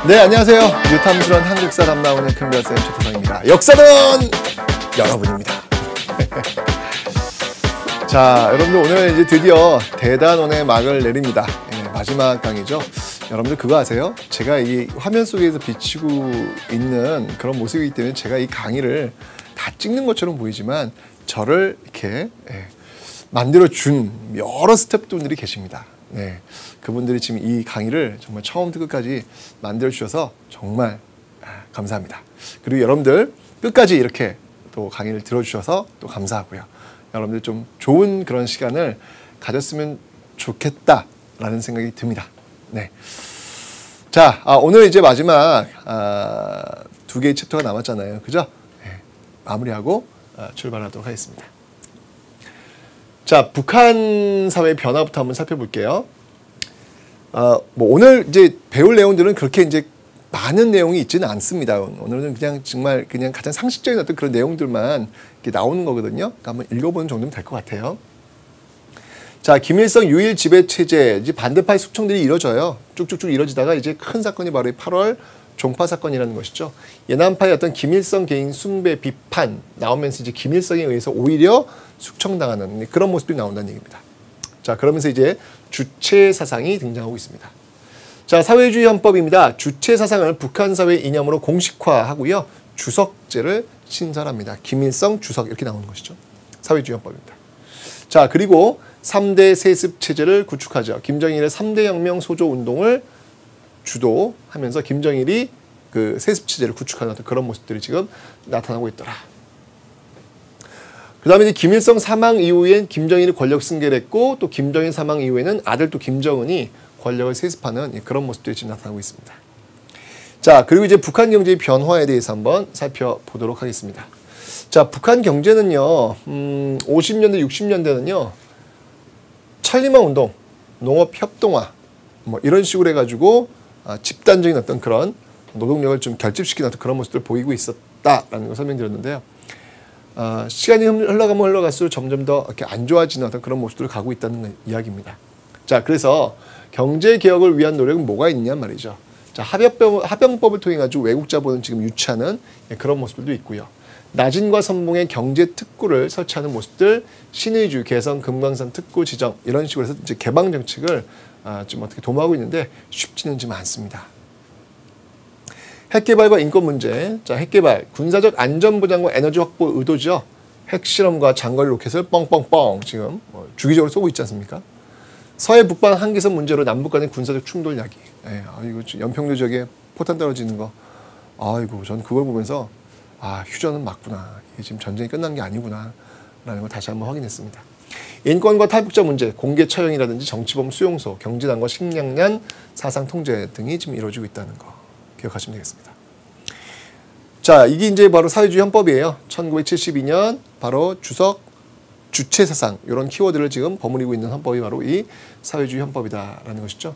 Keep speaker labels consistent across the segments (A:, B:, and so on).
A: 네, 안녕하세요. 유탐스러운 한국사 담당하는 큰별쌤 최태성입니다. 역사는 여러분입니다. 자, 여러분들 오늘 이제 드디어 대단원의 막을 내립니다. 마지막 강의죠. 여러분들 그거 아세요? 제가 이 화면 속에서 비치고 있는 그런 모습이기 때문에 제가 이 강의를 다 찍는 것처럼 보이지만 저를 이렇게 만들어준 여러 스태프분들이 계십니다. 네, 그분들이 지금 이 강의를 정말 처음부터 끝까지 만들어주셔서 정말 감사합니다. 그리고 여러분들 끝까지 이렇게 또 강의를 들어주셔서 또 감사하고요. 여러분들 좀 좋은 그런 시간을 가졌으면 좋겠다라는 생각이 듭니다. 네. 자, 오늘 이제 마지막 두 개의 챕터가 남았잖아요. 그죠? 네, 마무리하고 출발하도록 하겠습니다. 자, 북한 사회 변화부터 한번 살펴볼게요. 뭐 오늘 이제 배울 내용들은 그렇게 이제 많은 내용이 있지는 않습니다. 오늘은 그냥 정말 그냥 가장 상식적인 어떤 그런 내용들만 이렇게 나오는 거거든요. 그러니까 한번 읽어보는 정도면 될 것 같아요. 자, 김일성 유일 지배 체제, 이제 반대파의 숙청들이 이뤄져요. 쭉쭉쭉 이뤄지다가 이제 큰 사건이 바로 8월 종파 사건이라는 것이죠. 예난파의 어떤 김일성 개인 숭배 비판 나오면서 이제 김일성에 의해서 오히려 숙청당하는 그런 모습이 나온다는 얘기입니다. 자, 그러면서 이제 주체 사상이 등장하고 있습니다. 자, 사회주의 헌법입니다. 주체 사상을 북한 사회 이념으로 공식화하고요. 주석제를 신설합니다. 김일성 주석 이렇게 나오는 것이죠. 사회주의 헌법입니다. 자, 그리고 3대 세습 체제를 구축하죠. 김정일의 3대 혁명 소조 운동을 주도하면서 김정일이 그 세습 체제를 구축하는 그런 모습들이 지금 나타나고 있더라. 그 다음에 이제 김일성 사망 이후엔 김정일이 권력 승계를 했고 또 김정일 사망 이후에는 아들 또 김정은이 권력을 세습하는 그런 모습들이 지금 나타나고 있습니다. 자, 그리고 이제 북한 경제의 변화에 대해서 한번 살펴보도록 하겠습니다. 자, 북한 경제는요, 50년대, 60년대는요, 천리마 운동, 농업 협동화, 뭐 이런 식으로 해가지고 집단적인 어떤 그런 노동력을 좀 결집시키는 어떤 그런 모습들을 보이고 있었다라는 걸 설명드렸는데요. 시간이 흘러가면 흘러갈수록 점점 더 이렇게 안 좋아지는 어떤 그런 모습들을 가고 있다는 이야기입니다. 자, 그래서 경제 개혁을 위한 노력은 뭐가 있냐 말이죠. 자, 합병법을 통해 가지고 외국 자본을 지금 유치하는 그런 모습들도 있고요. 나진과 선봉의 경제 특구를 설치하는 모습들, 신의주, 개성, 금강산 특구 지정 이런 식으로 해서 이제 개방 정책을 좀 어떻게 도모하고 있는데 쉽지는 좀 않습니다. 핵개발과 인권 문제. 자, 핵개발, 군사적 안전보장과 에너지 확보 의도죠. 핵실험과 장거리 로켓을 뻥뻥뻥 지금 주기적으로 쏘고 있지 않습니까? 서해 북방 한계선 문제로 남북 간의 군사적 충돌 야기. 이거 연평도 지역에 포탄 떨어지는 거. 아이고, 전 그걸 보면서 휴전은 맞구나. 이게 지금 전쟁이 끝난 게 아니구나. 라는 걸 다시 한번 확인했습니다. 인권과 탈북자 문제, 공개 처형이라든지 정치범 수용소, 경제난과 식량난, 사상 통제 등이 지금 이루어지고 있다는 거 기억하시면 되겠습니다. 자, 이게 이제 바로 사회주의 헌법이에요. 1972년 바로 주체 사상 이런 키워드를 지금 버무리고 있는 헌법이 바로 이 사회주의 헌법이다라는 것이죠.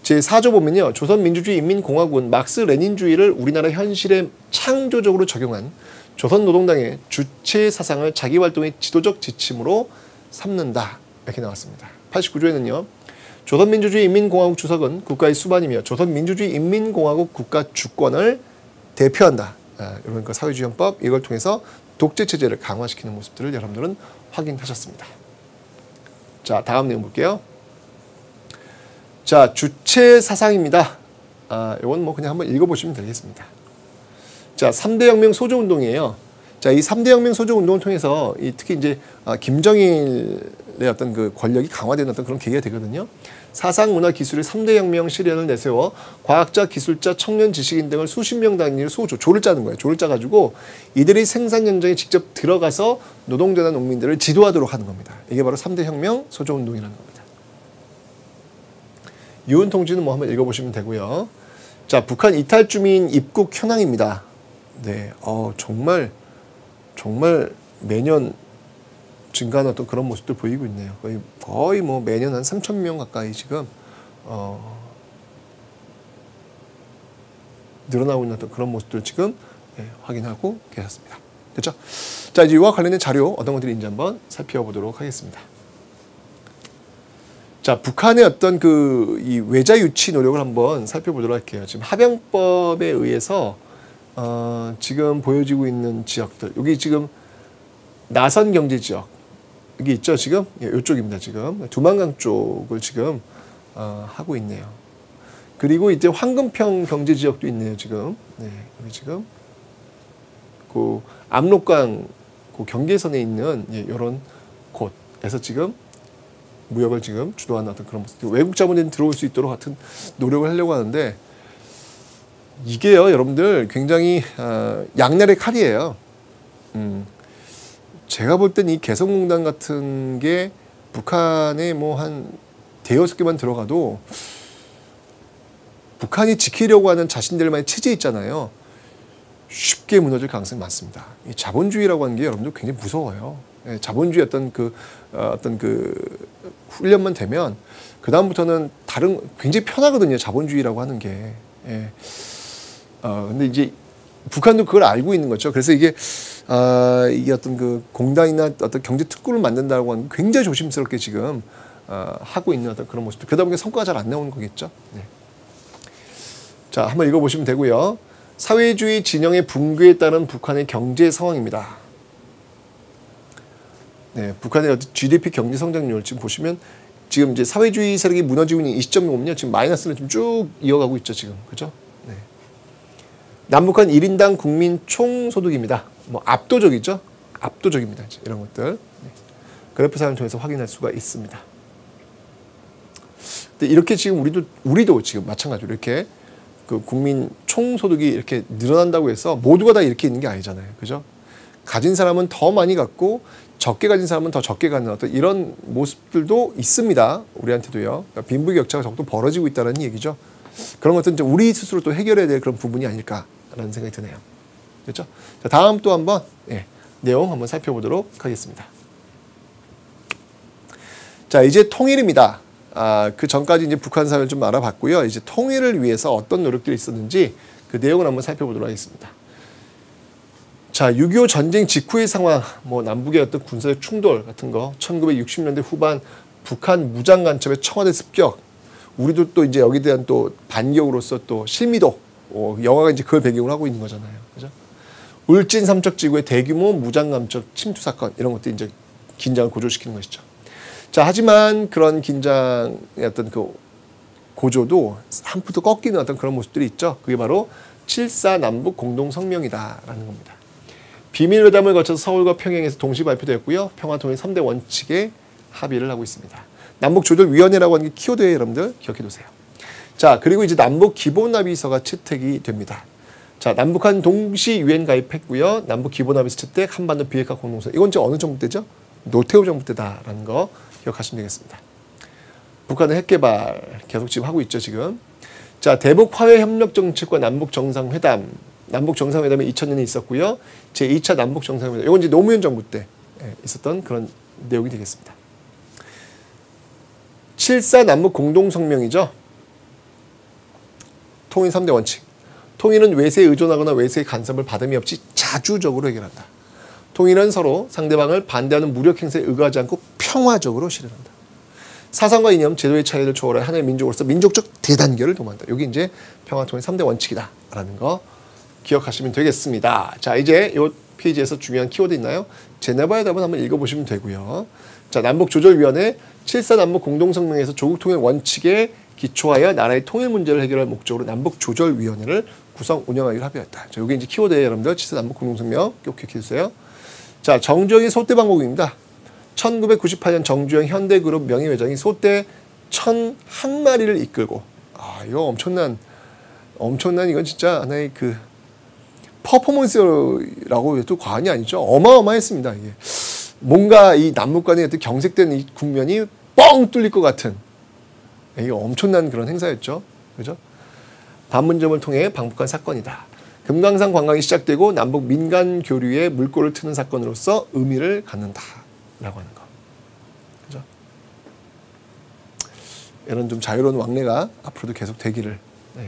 A: 제4조 보면요. 조선민주주의 인민공화국은 막스 레닌주의를 우리나라 현실에 창조적으로 적용한 조선노동당의 주체 사상을 자기 활동의 지도적 지침으로 삼는다. 이렇게 나왔습니다. 89조에는요. 조선민주주의 인민공화국 주석은 국가의 수반이며 조선민주주의 인민공화국 국가 주권을 대표한다. 이런 거 사회주의 헌법 이걸 통해서 독재체제를 강화시키는 모습들을 여러분들은 확인하셨습니다. 자, 다음 내용 볼게요. 자, 주체 사상입니다. 이건 뭐 그냥 한번 읽어보시면 되겠습니다. 자, 3대 혁명 소조 운동이에요. 자, 이 3대 혁명 소조 운동을 통해서 특히 이제 김정일의 어떤 그 권력이 강화되는 어떤 그런 계기가 되거든요. 사상, 문화, 기술의 3대 혁명 실현을 내세워 과학자, 기술자, 청년, 지식인 등을 수십 명 단위로 조를 짜는 거예요. 조를 짜가지고 이들이 생산 현장에 직접 들어가서 노동자나 농민들을 지도하도록 하는 겁니다. 이게 바로 3대 혁명 소조 운동이라는 겁니다. 유은 통지는 뭐 한번 읽어보시면 되고요. 자, 북한 이탈 주민 입국 현황입니다. 네, 정말 매년 증가하는 어떤 그런 모습들 보이고 있네요. 거의 뭐 매년 한 3,000명 가까이 지금 늘어나고 있는 어떤 그런 모습들 지금 확인하고 계셨습니다. 됐죠? 자, 이제 이와 관련된 자료 어떤 것들이 있는지 한번 살펴보도록 하겠습니다. 자, 북한의 어떤 이 외자 유치 노력을 한번 살펴보도록 할게요. 지금 합병법에 의해서 지금 보여지고 있는 지역들, 여기 지금 나선 경제 지역 여기 있죠, 지금? 예, 이쪽입니다, 지금. 두만강 쪽을 지금 하고 있네요. 그리고 이제 황금평 경제 지역도 있네요, 지금. 네, 여기 지금 그 압록강 그 경계선에 있는 이런 곳에서 지금 무역을 지금 주도하는 어떤 그런 모습. 외국 자본이 들어올 수 있도록 같은 노력을 하려고 하는데 이게요, 여러분들 굉장히 양날의 칼이에요. 제가 볼 땐 이 개성공단 같은 게 북한에 뭐 한 대여섯 개만 들어가도 북한이 지키려고 하는 자신들만의 체제 있잖아요. 쉽게 무너질 가능성이 많습니다. 이 자본주의라고 하는 게 여러분들 굉장히 무서워요. 예, 자본주의 어떤 그 훈련만 되면 그 다음부터는 다른 굉장히 편하거든요. 자본주의라고 하는 게. 예. 근데 이제 북한도 그걸 알고 있는 거죠. 그래서 이게 어떤 그 공단이나 어떤 경제 특구를 만든다고 하는 게 굉장히 조심스럽게 지금 하고 있는 어떤 그런 모습들. 그러다 보니까 성과가 잘 안 나오는 거겠죠. 네. 자, 한번 읽어보시면 되고요. 사회주의 진영의 붕괴에 따른 북한의 경제 상황입니다. 네, 북한의 어떤 GDP 경제 성장률 지금 보시면 지금 이제 사회주의 세력이 무너지고 있는 이 시점이 보면요, 지금 마이너스를 좀 쭉 이어가고 있죠, 지금. 그죠? 네. 남북한 1인당 국민 총소득입니다. 뭐 압도적이죠? 압도적입니다. 이런 것들. 네. 그래프상을 통해서 확인할 수가 있습니다. 근데 이렇게 지금 우리도 지금 마찬가지로 이렇게 그 국민 총소득이 이렇게 늘어난다고 해서 모두가 다 이렇게 있는 게 아니잖아요. 그죠? 가진 사람은 더 많이 갖고 적게 가진 사람은 더 적게 갖는 어떤 이런 모습들도 있습니다. 우리한테도요. 그러니까 빈부격차가 적도 벌어지고 있다는 얘기죠. 그런 것들은 우리 스스로 또 해결해야 될 그런 부분이 아닐까라는 생각이 드네요. 그렇죠? 자, 다음 또 한번 내용 한번 살펴보도록 하겠습니다. 자, 이제 통일입니다. 그 전까지 이제 북한 사회를 좀 알아봤고요. 이제 통일을 위해서 어떤 노력들이 있었는지 그 내용을 한번 살펴보도록 하겠습니다. 자, 6.25 전쟁 직후의 상황, 뭐 남북의 어떤 군사적 충돌 같은 거, 1960년대 후반 북한 무장 간첩의 청와대 습격, 우리도 또 이제 여기에 대한 또 반격으로서 또 실미도, 영화가 이제 그걸 배경으로 하고 있는 거잖아요. 그죠? 울진 삼척지구의 대규모 무장 간첩 침투 사건, 이런 것들이 이제 긴장을 고조시키는 것이죠. 자, 하지만 그런 긴장의 어떤 그 고조도 한푼도 꺾이는 어떤 그런 모습들이 있죠. 그게 바로 7.4 남북 공동성명이다라는 겁니다. 비밀회담을 거쳐서 서울과 평양에서 동시 발표되었고요. 평화통일 3대 원칙에 합의를 하고 있습니다. 남북조절위원회라고 하는 게 키워드예요, 여러분들. 기억해 두세요. 자, 그리고 이제 남북기본합의서가 채택이 됩니다. 자, 남북한 동시 유엔 가입했고요. 남북기본합의서 채택, 한반도 비핵화 공동성. 이건 이제 어느 정부 때죠? 노태우 정부 때다라는 거 기억하시면 되겠습니다. 북한은 핵개발 계속 지금 하고 있죠, 지금. 자, 대북 화해 협력 정책과 남북 정상회담. 남북 정상회담이 2000년에 있었고요. 제2차 남북 정상회담. 이건 이제 노무현 정부 때 있었던 그런 내용이 되겠습니다. 7.4 남북 공동성명이죠. 통일 3대 원칙. 통일은 외세에 의존하거나 외세의 간섭을 받음이 없이 자주적으로 해결한다. 통일은 서로 상대방을 반대하는 무력 행세에 의거하지 않고 평화적으로 실현한다. 사상과 이념, 제도의 차이를 초월한 하나의 민족으로서 민족적 대단결을 도모한다. 여기 이제 평화통일 3대 원칙이다라는 거 기억하시면 되겠습니다. 자, 이제 이 페이지에서 중요한 키워드 있나요? 제네바 회담은 한번 읽어보시면 되고요. 자, 남북조절위원회 7.4 남북 공동성명에서 조국통일 원칙에 기초하여 나라의 통일 문제를 해결할 목적으로 남북조절위원회를 구성 운영하기로 합의했다. 자, 여기 이제 키워드예요, 여러분들. 7.4 남북 공동성명 꼭 기억해 주세요. 자, 정주영의 소떼 방법입니다. 1998년 정주영 현대그룹 명예회장이 소떼 1,001마리를 이끌고, 이거 엄청난 이건 진짜 하나의 그 퍼포먼스라고 해도 과언이 아니죠. 어마어마했습니다. 이게 뭔가 이 남북 간의 어떤 경색된 이 국면이 뻥 뚫릴 것 같은, 이게 엄청난 그런 행사였죠. 그죠? 판문점을 통해 방북한 사건이다. 금강산 관광이 시작되고 남북 민간 교류에 물꼬를 트는 사건으로서 의미를 갖는다라고 하는 거. 그죠? 이런 좀 자유로운 왕래가 앞으로도 계속 되기를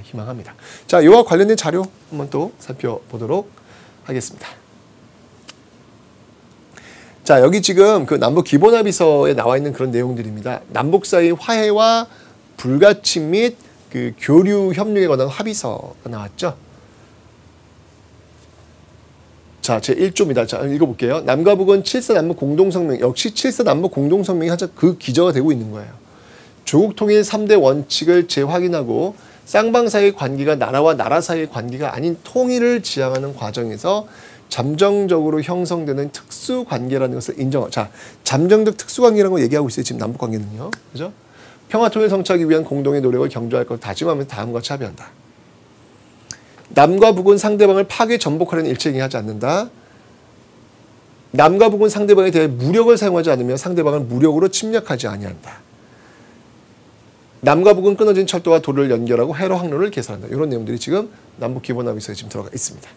A: 희망합니다. 자, 이와 관련된 자료 한번 또 살펴보도록 하겠습니다. 자, 여기 지금 그 남북 기본합의서에 나와 있는 그런 내용들입니다. 남북 사이 화해와 불가침 및 그 교류 협력에 관한 합의서가 나왔죠. 자, 제 1조입니다. 자, 읽어볼게요. 남과 북은 7사 남북 공동성명, 역시 7사 남북 공동성명이 하자 그 기저가 되고 있는 거예요. 조국 통일 3대 원칙을 재확인하고 쌍방 사이의 관계가 나라와 나라 사이의 관계가 아닌 통일을 지향하는 과정에서 잠정적으로 형성되는 특수관계라는 것을 인정하고, 자, 잠정적 특수관계라는 걸 얘기하고 있어요. 지금 남북관계는요. 그죠? 평화 통일 성취하기 위한 공동의 노력을 경주할 것 다짐하면서 다음과 같이 합의한다. 남과 북은 상대방을 파괴 전복하려는 일체 행위하지 않는다. 남과 북은 상대방에 대해 무력을 사용하지 않으며 상대방을 무력으로 침략하지 아니한다. 남과 북은 끊어진 철도와 도를 연결하고 해로 항로를 개설한다. 이런 내용들이 지금 남북 기본합의서에 지금 들어가 있습니다.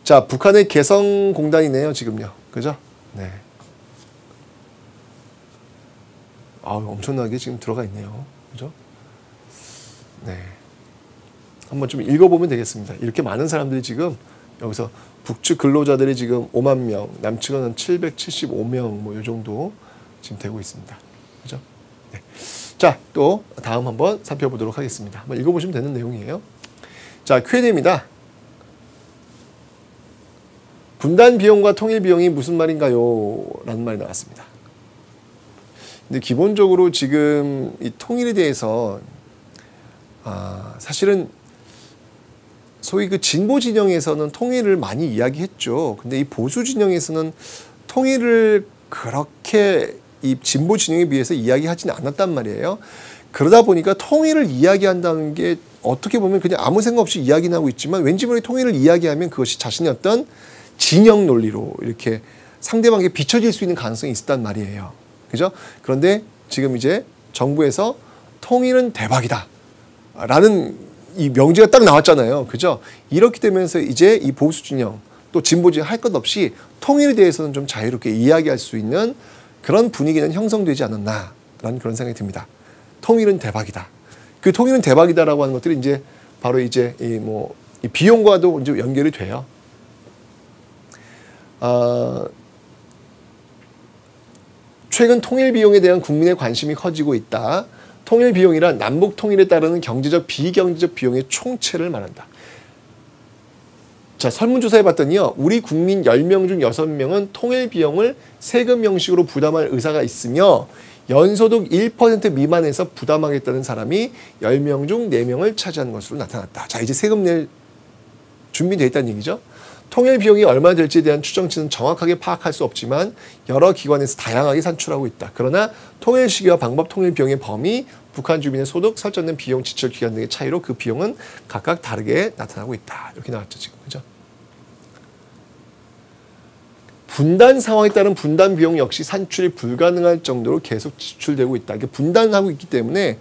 A: 자, 북한의 개성공단이네요, 지금요. 그죠? 네. 엄청나게 지금 들어가 있네요. 그죠? 네. 한번 좀 읽어보면 되겠습니다. 이렇게 많은 사람들이 지금 여기서 북측 근로자들이 지금 5만 명, 남측은 775명 뭐 이 정도 지금 되고 있습니다. 그죠? 네. 자, 또 다음 한번 살펴보도록 하겠습니다. 한번 읽어보시면 되는 내용이에요. 자, Q&A입니다. 분단 비용과 통일 비용이 무슨 말인가요? 라는 말이 나왔습니다. 근데 기본적으로 지금 이 통일에 대해서 사실은 소위 그 진보 진영에서는 통일을 많이 이야기했죠. 근데 이 보수 진영에서는 통일을 그렇게 이 진보 진영에 비해서 이야기하지는 않았단 말이에요. 그러다 보니까 통일을 이야기한다는 게 어떻게 보면 그냥 아무 생각 없이 이야기는 하고 있지만 왠지 모르게 통일을 이야기하면 그것이 자신의 어떤 진영 논리로 이렇게 상대방에게 비춰질 수 있는 가능성이 있었단 말이에요. 그죠? 그런데 지금 이제 정부에서 통일은 대박이다 라는 이 명제가 딱 나왔잖아요. 그죠? 이렇게 되면서 이제 이 보수 진영 또 진보 진영 할 것 없이 통일에 대해서는 좀 자유롭게 이야기할 수 있는 그런 분위기는 형성되지 않았나라는 그런 생각이 듭니다. 통일은 대박이다. 그 통일은 대박이다라고 하는 것들이 이제 바로 이제 이 비용과도 이제 연결이 돼요. 최근 통일 비용에 대한 국민의 관심이 커지고 있다. 통일 비용이란 남북 통일에 따르는 경제적, 비경제적 비용의 총체를 말한다. 자, 설문조사해 봤더니요. 우리 국민 10명 중 6명은 통일 비용을 세금 형식으로 부담할 의사가 있으며 연소득 1% 미만에서 부담하겠다는 사람이 10명 중 4명을 차지하는 것으로 나타났다. 자, 이제 세금 낼 준비되어 있다는 얘기죠. 통일 비용이 얼마나 될지에 대한 추정치는 정확하게 파악할 수 없지만 여러 기관에서 다양하게 산출하고 있다. 그러나 통일 시기와 방법, 통일 비용의 범위, 북한 주민의 소득, 설정된 비용 지출 기간 등의 차이로 그 비용은 각각 다르게 나타나고 있다. 이렇게 나왔죠, 지금. 그죠? 분단 상황에 따른 분단 비용 역시 산출이 불가능할 정도로 계속 지출되고 있다. 이게 분단하고 있기 때문에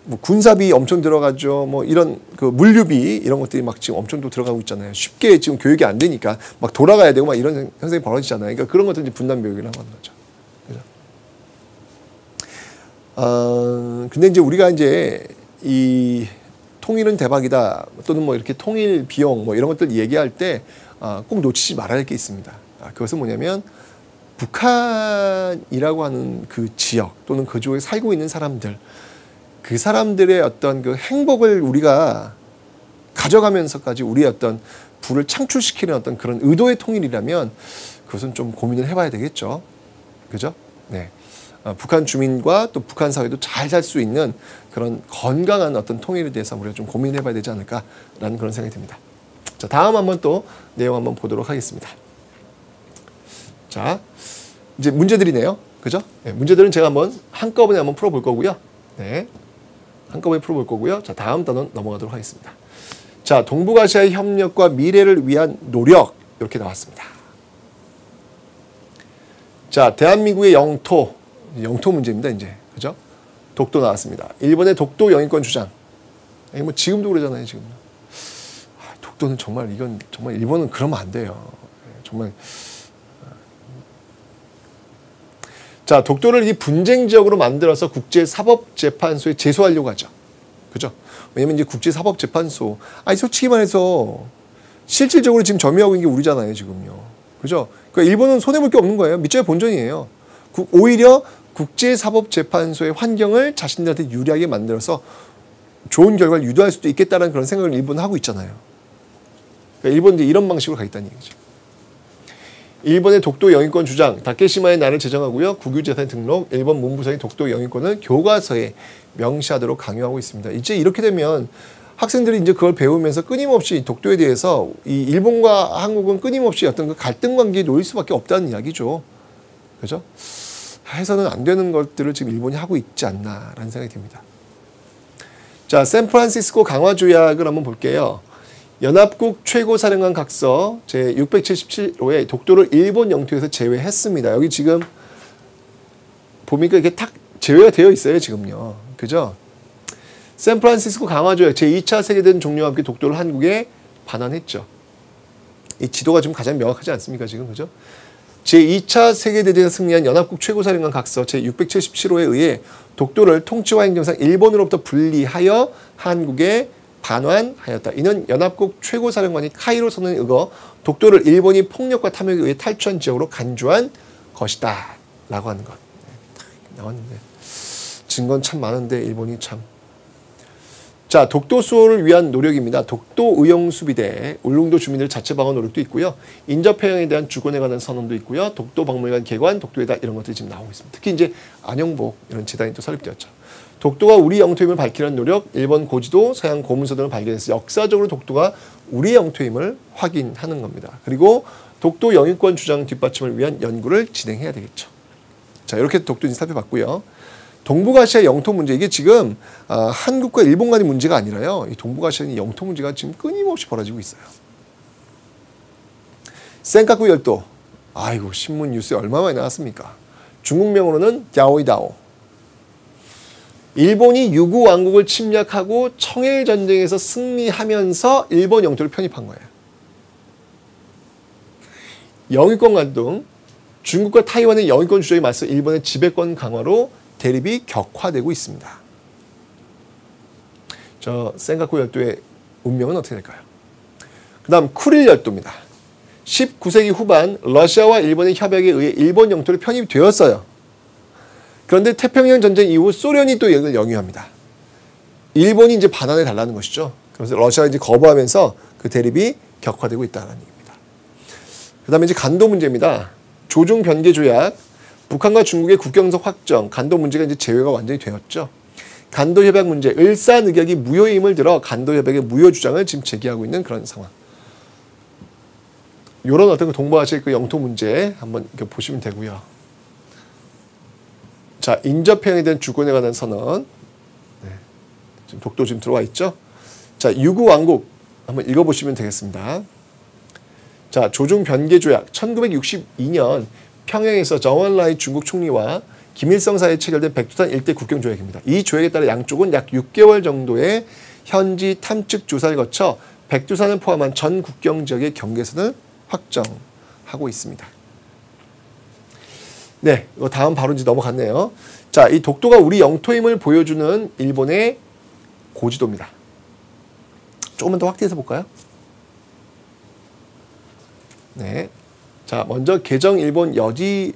A: 뭐 군사비 엄청 들어가죠. 뭐 이런 그 물류비 이런 것들이 막 지금 엄청 또 들어가고 있잖아요. 쉽게 지금 교육이 안 되니까 막 돌아가야 되고 막 이런 현상이 벌어지잖아요. 그러니까 그런 것들이 분단 비용이라고 하는 거죠. 그죠? 근데 이제 우리가 이제 이 통일은 대박이다 또는 뭐 이렇게 통일 비용 뭐 이런 것들 얘기할 때 꼭 놓치지 말아야 할 게 있습니다. 그것은 뭐냐면 북한이라고 하는 그 지역 또는 그 지역에 살고 있는 사람들 그 사람들의 어떤 그 행복을 우리가 가져가면서까지 우리의 어떤 부를 창출시키는 어떤 그런 의도의 통일이라면 그것은 좀 고민을 해봐야 되겠죠. 그죠? 네. 북한 주민과 또 북한 사회도 잘 살 수 있는 그런 건강한 어떤 통일에 대해서 우리가 좀 고민해봐야 되지 않을까라는 그런 생각이 듭니다. 자, 다음 한번 또 내용 한번 보도록 하겠습니다. 자, 이제 문제들이네요. 그죠? 네, 문제들은 제가 한꺼번에 한번 풀어볼 거고요. 네. 한꺼번에 풀어볼 거고요. 자, 다음 단원 넘어가도록 하겠습니다. 자, 동북아시아의 협력과 미래를 위한 노력 이렇게 나왔습니다. 자, 대한민국의 영토 문제입니다. 이제 그죠? 독도 나왔습니다. 일본의 독도 영인권 주장. 뭐 지금도 그러잖아요. 지금. 독도는 정말 이건 정말 일본은 그러면 안 돼요. 정말. 자, 독도를 이 분쟁 지역으로 만들어서 국제사법재판소에 제소하려고 하죠. 그죠? 왜냐면 이제 국제사법재판소, 솔직히 말해서 실질적으로 지금 점유하고 있는 게 우리잖아요, 지금요. 그죠? 그러니까 일본은 손해볼 게 없는 거예요. 밑줄의 본전이에요. 오히려 국제사법재판소의 환경을 자신들한테 유리하게 만들어서 좋은 결과를 유도할 수도 있겠다는 그런 생각을 일본은 하고 있잖아요. 그러니까 일본은 이제 이런 방식으로 가 있다는 얘기죠. 일본의 독도 영유권 주장, 다케시마의 날을 제정하고요. 국유재산 등록, 일본 문부성의 독도 영유권을 교과서에 명시하도록 강요하고 있습니다. 이제 이렇게 되면 학생들이 이제 그걸 배우면서 끊임없이 독도에 대해서 이 일본과 한국은 끊임없이 어떤 그 갈등 관계에 놓일 수밖에 없다는 이야기죠. 그죠? 해서는 안 되는 것들을 지금 일본이 하고 있지 않나라는 생각이 듭니다. 자, 샌프란시스코 강화 조약을 한번 볼게요. 연합국 최고사령관 각서 제677호에 독도를 일본 영토에서 제외했습니다. 여기 지금 보니까 이게 탁 제외가 되어 있어요, 지금요. 그죠? 샌프란시스코 강화 조약 제2차 세계대전 종료와 함께 독도를 한국에 반환했죠. 이 지도가 좀 가장 명확하지 않습니까, 지금? 그죠? 제2차 세계대전에서 승리한 연합국 최고사령관 각서 제677호에 의해 독도를 통치와 행정상 일본으로부터 분리하여 한국에 반환하였다. 이는 연합국 최고사령관이 카이로 선언에 의거 독도를 일본이 폭력과 탐욕에 의해 탈취한 지역으로 간주한 것이다. 라고 하는 것. 나왔는데 증거는 참 많은데 일본이 참. 자, 독도 수호를 위한 노력입니다. 독도 의용수비대, 울릉도 주민들 자체 방어 노력도 있고요. 인접해양에 대한 주권에 관한 선언도 있고요. 독도 박물관 개관, 독도에다 이런 것들이 지금 나오고 있습니다. 특히 이제 안영복 이런 재단이 또 설립되었죠. 독도가 우리 영토임을 밝히는 노력, 일본 고지도, 서양 고문서 등을 발견해서 역사적으로 독도가 우리 영토임을 확인하는 겁니다. 그리고 독도 영유권 주장 뒷받침을 위한 연구를 진행해야 되겠죠. 자, 이렇게 독도 이제 살펴봤고요. 동북아시아 영토 문제, 이게 지금 한국과 일본 간의 문제가 아니라요. 이 동북아시아의 영토 문제가 지금 끊임없이 벌어지고 있어요. 센카쿠 열도, 아이고 신문 뉴스에 얼마 많이 나왔습니까? 중국명으로는 야오이다오. 일본이 유구 왕국을 침략하고 청일 전쟁에서 승리하면서 일본 영토를 편입한 거예요. 영유권 갈등, 중국과 타이완의 영유권 주장에 맞서 일본의 지배권 강화로 대립이 격화되고 있습니다. 저 센카쿠 열도의 운명은 어떻게 될까요? 그 다음 쿠릴 열도입니다. 19세기 후반 러시아와 일본의 협약에 의해 일본 영토로 편입되었어요. 그런데 태평양 전쟁 이후 소련이 또 이걸 영유합니다. 일본이 이제 반환해 달라는 것이죠. 그래서 러시아가 이제 거부하면서 그 대립이 격화되고 있다는 얘기입니다. 그 다음에 이제 간도 문제입니다. 조중 변개 조약, 북한과 중국의 국경석 확정, 간도 문제가 이제 제외가 완전히 되었죠. 간도 협약 문제, 을사늑약이 무효의 힘을 들어 간도 협약의 무효 주장을 지금 제기하고 있는 그런 상황. 이런 어떤 그 동북아시아 그 영토 문제 한번 이렇게 보시면 되고요. 자, 인접해양에 대한 주권에 관한 선언. 네, 지금 독도 지금 들어와 있죠. 자, 유구 왕국 한번 읽어보시면 되겠습니다. 자, 조중 변개 조약 1962년 평양에서 정원라이 중국 총리와 김일성 사이에 체결된 백두산 일대 국경 조약입니다. 이 조약에 따라 양쪽은 약 6개월 정도의 현지 탐측 조사를 거쳐 백두산을 포함한 전 국경 지역의 경계선을 확정하고 있습니다. 네, 다음 바로 이제 넘어갔네요. 자, 이 독도가 우리 영토임을 보여주는 일본의 고지도입니다. 조금만 더 확대해서 볼까요? 네. 자, 먼저 개정 일본 여지로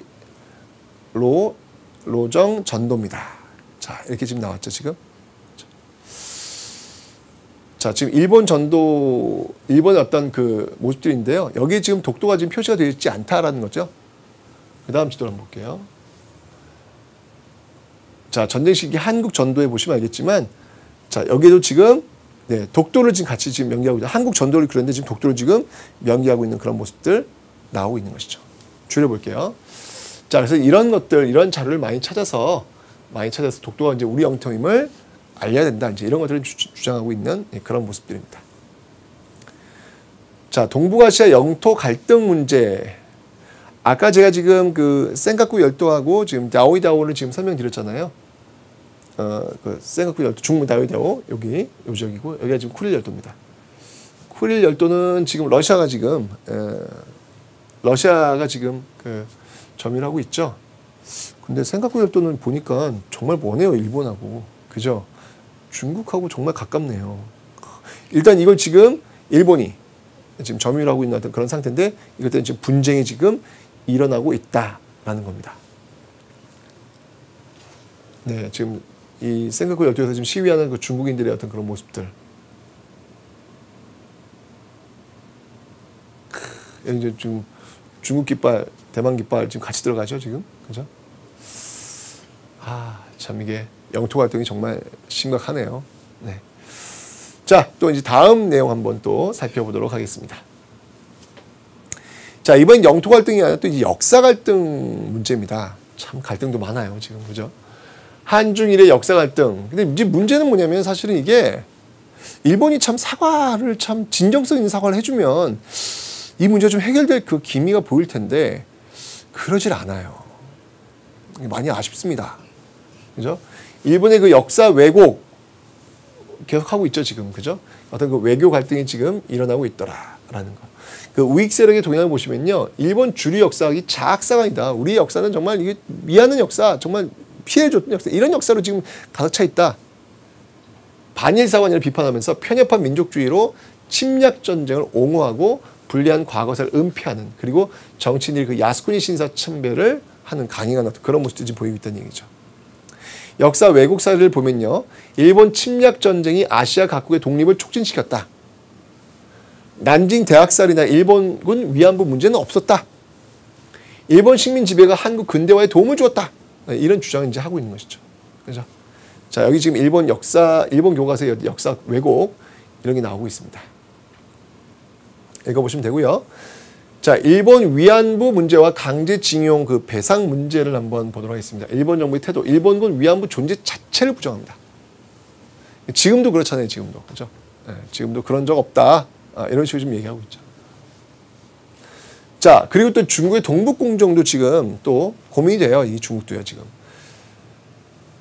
A: 로정 전도입니다. 자, 이렇게 지금 나왔죠, 지금. 자, 지금 일본 전도, 일본의 어떤 그 모습들인데요. 여기 지금 독도가 지금 표시가 되어 있지 않다라는 거죠. 그 다음 지도를 한번 볼게요. 자, 전쟁 시기 한국 전도에 보시면 알겠지만, 자, 여기도 지금, 네, 독도를 지금 같이 지금 명기하고 있죠. 한국 전도를 그렸는데 지금 독도를 지금 명기하고 있는 그런 모습들 나오고 있는 것이죠. 줄여볼게요. 자, 그래서 이런 것들, 이런 자료를 많이 찾아서 독도가 이제 우리 영토임을 알려야 된다. 이제 이런 것들을 주장하고 있는 그런 모습들입니다. 자, 동북아시아 영토 갈등 문제. 아까 제가 지금 그 센카쿠 열도하고 지금 야오이다오를 지금 설명드렸잖아요. 그 센카쿠 열도, 중문 야오이다오 여기 요 지역이고 여기가 지금 쿠릴 열도입니다. 쿠릴 열도는 지금 러시아가 지금 그 점유하고 있죠. 근데 센카쿠 열도는 보니까 정말 머네요, 일본하고. 그죠? 중국하고 정말 가깝네요. 일단 이걸 지금 일본이 지금 점유하고 있는 어떤 그런 상태인데 이것 때문에 지금 분쟁이 지금 일어나고 있다라는 겁니다. 네, 지금 이 센카쿠 열도에서 지금 시위하는 그 중국인들의 어떤 그런 모습들. 여기 이제 지금 중국 깃발, 대만 깃발 지금 같이 들어가죠, 지금. 그죠? 아, 참 이게 영토 갈등이 정말 심각하네요. 네. 자, 또 이제 다음 내용 한번 또 살펴보도록 하겠습니다. 자, 이번 영토 갈등이 아니라 또 이제 역사 갈등 문제입니다. 참 갈등도 많아요, 지금. 그죠? 한중일의 역사 갈등. 근데 이제 문제는 뭐냐면 사실은 이게 일본이 참 사과를 참 진정성 있는 사과를 해주면 이 문제가 좀 해결될 그 기미가 보일 텐데 그러질 않아요. 많이 아쉽습니다. 그죠? 일본의 그 역사 왜곡 계속 하고 있죠, 지금. 그죠? 어떤 그 외교 갈등이 지금 일어나고 있더라라는 거. 그 우익 세력의 동향을 보시면요. 일본 주류 역사학이 자학사관이다. 우리 역사는 정말 이게 미안한 역사, 정말 피해줬던 역사, 이런 역사로 지금 가득 차 있다. 반일사관이를 비판하면서 편협한 민족주의로 침략 전쟁을 옹호하고 불리한 과거사를 은폐하는, 그리고 정치인들이 그 야스쿠니 신사 참배를 하는 강행한 그런 모습들이 지금 보이고 있다는 얘기죠. 역사 왜곡 사례를 보면요. 일본 침략 전쟁이 아시아 각국의 독립을 촉진시켰다. 난징 대학살이나 일본군 위안부 문제는 없었다. 일본 식민 지배가 한국 근대화에 도움을 주었다. 이런 주장을 이제 하고 있는 것이죠. 그죠? 자, 여기 지금 일본 교과서의 역사 왜곡 이런 게 나오고 있습니다. 읽어보시면 되고요. 자, 일본 위안부 문제와 강제징용 그 배상 문제를 한번 보도록 하겠습니다. 일본 정부의 태도, 일본군 위안부 존재 자체를 부정합니다. 지금도 그렇잖아요, 지금도. 그죠? 네, 지금도 그런 적 없다. 이런 식으로 좀 얘기하고 있죠. 자, 그리고 또 중국의 동북공정도 지금 또 고민이 돼요. 이 중국도요, 지금.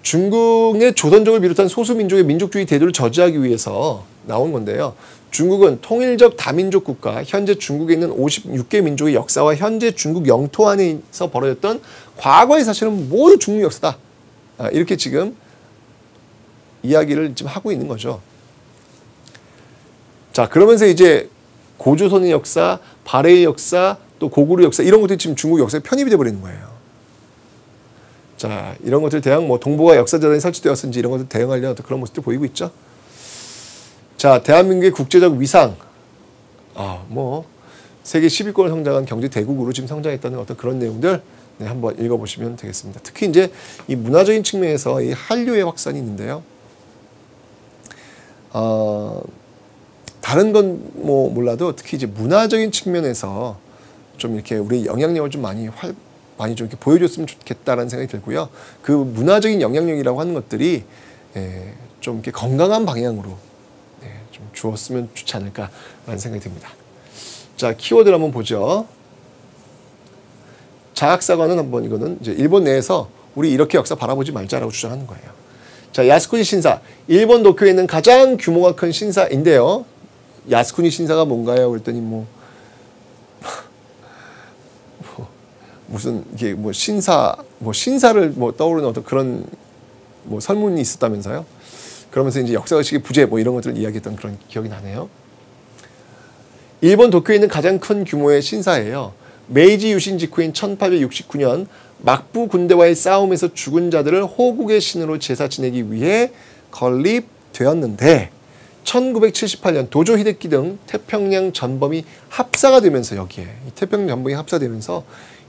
A: 중국의 조선족을 비롯한 소수민족의 민족주의 대도를 저지하기 위해서 나온 건데요. 중국은 통일적 다민족 국가, 현재 중국에 있는 56개 민족의 역사와 현재 중국 영토 안에서 벌어졌던 과거의 사실은 모두 중국 역사다. 이렇게 지금 이야기를 지금 하고 있는 거죠. 자, 그러면서 이제 고조선의 역사, 발해의 역사, 또 고구려 역사 이런 것들이 지금 중국 역사에 편입이 돼버리는 거예요. 자, 이런 것들 대항 뭐 동북아 역사재단이 설치되었는지 이런 것들 대응하려는 그런 모습들 보이고 있죠. 자, 대한민국의 국제적 위상, 뭐 세계 10위권을 성장한 경제 대국으로 지금 성장했다는 어떤 그런 내용들 네, 한번 읽어보시면 되겠습니다. 특히 이제 이 문화적인 측면에서 이 한류의 확산이 있는데요. 다른 건 뭐 몰라도 특히 이제 문화적인 측면에서 좀 이렇게 우리 영향력을 좀 많이 좀 이렇게 보여줬으면 좋겠다라는 생각이 들고요. 그 문화적인 영향력이라고 하는 것들이 좀 이렇게 건강한 방향으로 좀 주었으면 좋지 않을까라는 생각이 듭니다. 자, 키워드를 한번 보죠. 자학사관은 한번 이거는 이제 일본 내에서 우리 이렇게 역사 바라보지 말자라고 주장하는 거예요. 자, 야스쿠니 신사. 일본 도쿄에 있는 가장 규모가 큰 신사인데요. 야스쿠니 신사가 뭔가요? 그랬더니 무슨 이게 신사를 떠오르는 어떤 그런 설문이 있었다면서요. 그러면서 이제 역사의식의 부재 이런 것들을 이야기했던 그런 기억이 나네요. 일본 도쿄에 있는 가장 큰 규모의 신사예요. 메이지 유신 직후인 1869년 막부 군대와의 싸움에서 죽은 자들을 호국의 신으로 제사 지내기 위해 건립되었는데 1978년 도조 히데키 등 태평양 전범이 합사가 되면서 여기에 태평양 전범이 합사되면서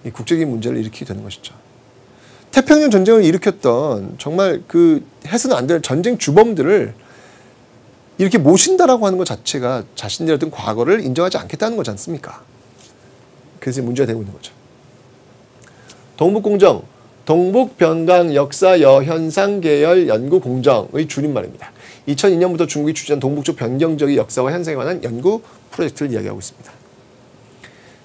A: 이 국제적인 문제를 일으키게 되는 것이죠. 태평양 전쟁을 일으켰던 정말 그 해서는 안 될 전쟁 주범들을 이렇게 모신다라고 하는 것 자체가 자신들의 어떤 과거를 인정하지 않겠다는 거지 않습니까? 그래서 문제가 되고 있는 거죠. 동북공정, 동북변강 역사 여현상 계열 연구 공정의 줄임말입니다. 2002년부터 중국이 추진한 동북쪽 변경적인 역사와 현상에 관한 연구 프로젝트를 이야기하고 있습니다.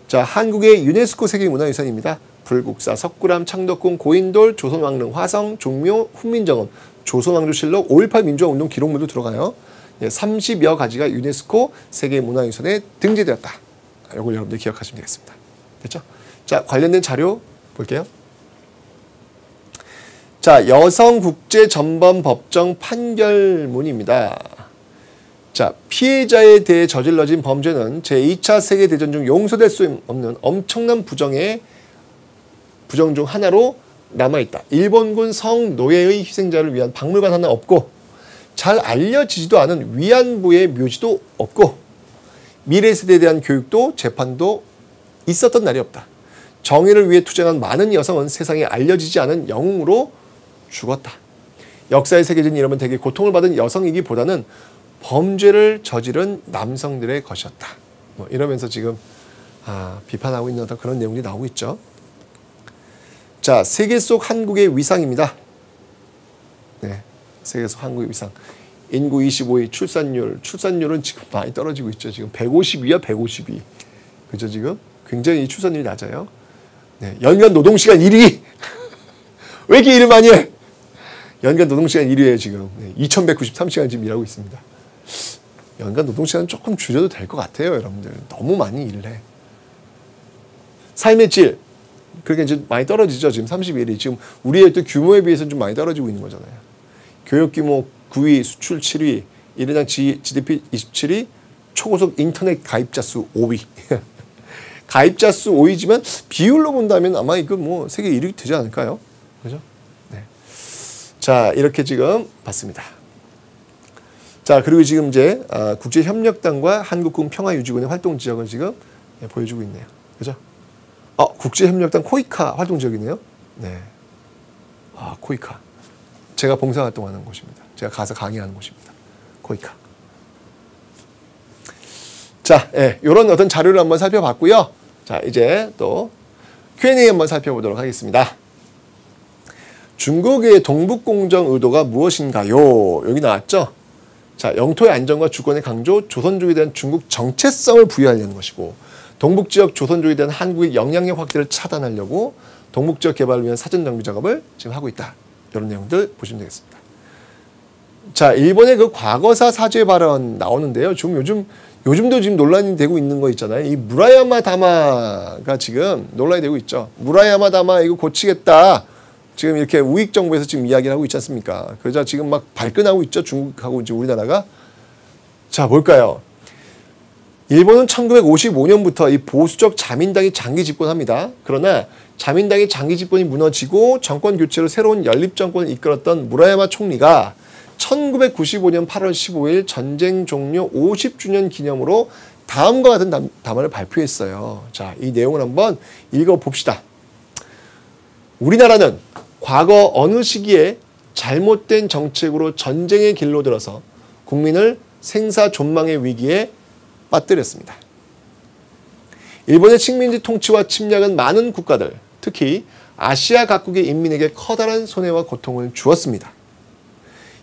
A: 자, 한국의 유네스코 세계문화유산입니다. 불국사, 석굴암, 창덕궁, 고인돌, 조선왕릉, 화성, 종묘, 훈민정음, 조선왕조실록, 5.18 민주화운동 기록물도 들어가요. 30여 가지가 유네스코 세계문화유산에 등재되었다. 이걸 여러분들 기억하시면 되겠습니다. 됐죠? 자, 관련된 자료 볼게요. 자, 여성국제전범법정 판결문입니다. 자, 피해자에 대해 저질러진 범죄는 제2차 세계대전 중 용서될 수 없는 엄청난 부정 중 하나로 남아있다. 일본군 성노예의 희생자를 위한 박물관 하나 없고 잘 알려지지도 않은 위안부의 묘지도 없고 미래 세대에 대한 교육도 재판도 있었던 날이 없다. 정의를 위해 투쟁한 많은 여성은 세상에 알려지지 않은 영웅으로 죽었다. 역사에 새겨진 이름은 대개 고통을 받은 여성이기보다는 범죄를 저지른 남성들의 것이었다. 뭐 이러면서 지금 비판하고 있는 어떤 그런 내용이 나오고 있죠. 자, 세계 속 한국의 위상입니다. 네, 세계 속 한국의 위상. 인구 25위, 출산율은 지금 많이 떨어지고 있죠. 지금 152야, 152. 그죠, 지금? 굉장히 출산율이 낮아요. 네, 연간 노동시간 1위! 왜 이렇게 일을 많이 해? 연간 노동시간 1위예요, 지금. 네, 2193시간 지금 일하고 있습니다. 연간 노동시간 조금 줄여도 될 것 같아요, 여러분들. 너무 많이 일을 해. 삶의 질. 그렇게 이제 많이 떨어지죠. 지금 31위. 지금 우리의 또 규모에 비해서는 좀 많이 떨어지고 있는 거잖아요. 교육 규모 9위, 수출 7위, 일인당 GDP 27위, 초고속 인터넷 가입자 수 5위. 가입자 수 5위지만 비율로 본다면 아마 이거 뭐 세계 1위 되지 않을까요? 그죠? 네. 자, 이렇게 지금 봤습니다. 자, 그리고 지금 이제 국제협력단과 한국군 평화유지군의 활동 지역을 지금 보여주고 있네요. 그죠? 국제협력단 코이카 활동 지역이네요. 네. 코이카. 제가 봉사활동하는 곳입니다. 제가 가서 강의하는 곳입니다. 코이카. 자, 요런 어떤 자료를 한번 살펴봤고요. 자, 이제 또 Q&A 한번 살펴보도록 하겠습니다. 중국의 동북공정 의도가 무엇인가요? 여기 나왔죠? 자, 영토의 안정과 주권의 강조, 조선족에 대한 중국 정체성을 부여하려는 것이고, 동북지역 조선족에 대한 한국의 영향력 확대를 차단하려고 동북지역 개발을 위한 사전 정비 작업을 지금 하고 있다. 이런 내용들 보시면 되겠습니다. 자, 일본의 그 과거사 사죄 발언 나오는데요. 지금 요즘도 지금 논란이 되고 있는 거 있잖아요. 이 무라야마 다마가 지금 논란이 되고 있죠. 무라야마 다마 이거 고치겠다. 지금 이렇게 우익 정부에서 지금 이야기를 하고 있지 않습니까? 그러자 지금 막 발끈하고 있죠. 중국하고 이제 우리나라가. 자, 뭘까요? 일본은 1955년부터 이 보수적 자민당이 장기 집권합니다. 그러나 자민당이 장기 집권이 무너지고 정권 교체로 새로운 연립 정권을 이끌었던 무라야마 총리가 1995년 8월 15일 전쟁 종료 50주년 기념으로 다음과 같은 담화를 발표했어요. 자, 이 내용을 한번 읽어봅시다. 우리나라는 과거 어느 시기에 잘못된 정책으로 전쟁의 길로 들어서 국민을 생사존망의 위기에 빠뜨렸습니다. 일본의 식민지 통치와 침략은 많은 국가들, 특히 아시아 각국의 인민에게 커다란 손해와 고통을 주었습니다.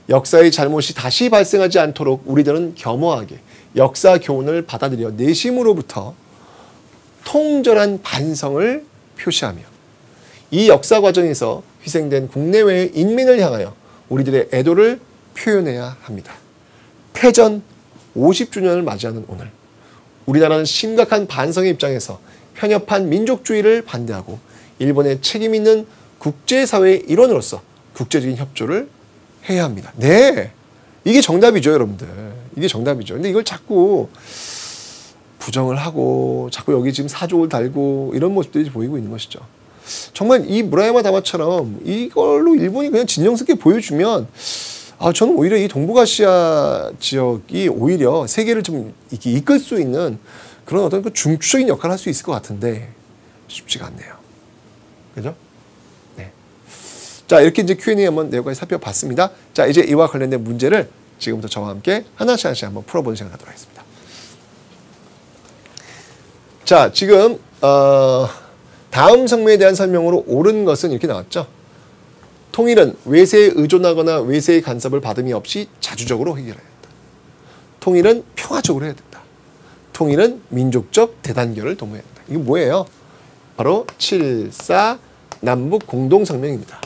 A: 역사의 잘못이 다시 발생하지 않도록 우리들은 겸허하게 역사 교훈을 받아들여 내심으로부터 통절한 반성을 표시하며 이 역사 과정에서 희생된 국내외의 인민을 향하여 우리들의 애도를 표현해야 합니다. 패전 50주년을 맞이하는 오늘, 우리나라는 심각한 반성의 입장에서 편협한 민족주의를 반대하고 일본의 책임 있는 국제사회의 일원으로서 국제적인 협조를 해야 합니다. 네, 이게 정답이죠, 여러분들. 이게 정답이죠. 근데 이걸 자꾸 부정을 하고 자꾸 여기 지금 사족을 달고 이런 모습들이 보이고 있는 것이죠. 정말 이 무라야마 다마처럼 이걸로 일본이 그냥 진정스럽게 보여주면 저는 오히려 이 동북아시아 지역이 오히려 세계를 좀 이렇게 이끌 수 있는 그런 어떤 그 중추적인 역할을 할 수 있을 것 같은데 쉽지가 않네요. 그죠? 네. 자, 이렇게 이제 Q&A 한번 내용까지 살펴봤습니다. 자, 이제 이와 관련된 문제를 지금부터 저와 함께 하나씩 한번 풀어보는 시간 갖도록 하겠습니다. 자, 지금 다음 성명에 대한 설명으로 옳은 것은 이렇게 나왔죠. 통일은 외세에 의존하거나 외세의 간섭을 받음이 없이 자주적으로 해결해야 한다. 통일은 평화적으로 해야 된다. 통일은 민족적 대단결을 도모해야 한다. 이게 뭐예요? 바로 7.4 남북 공동성명입니다.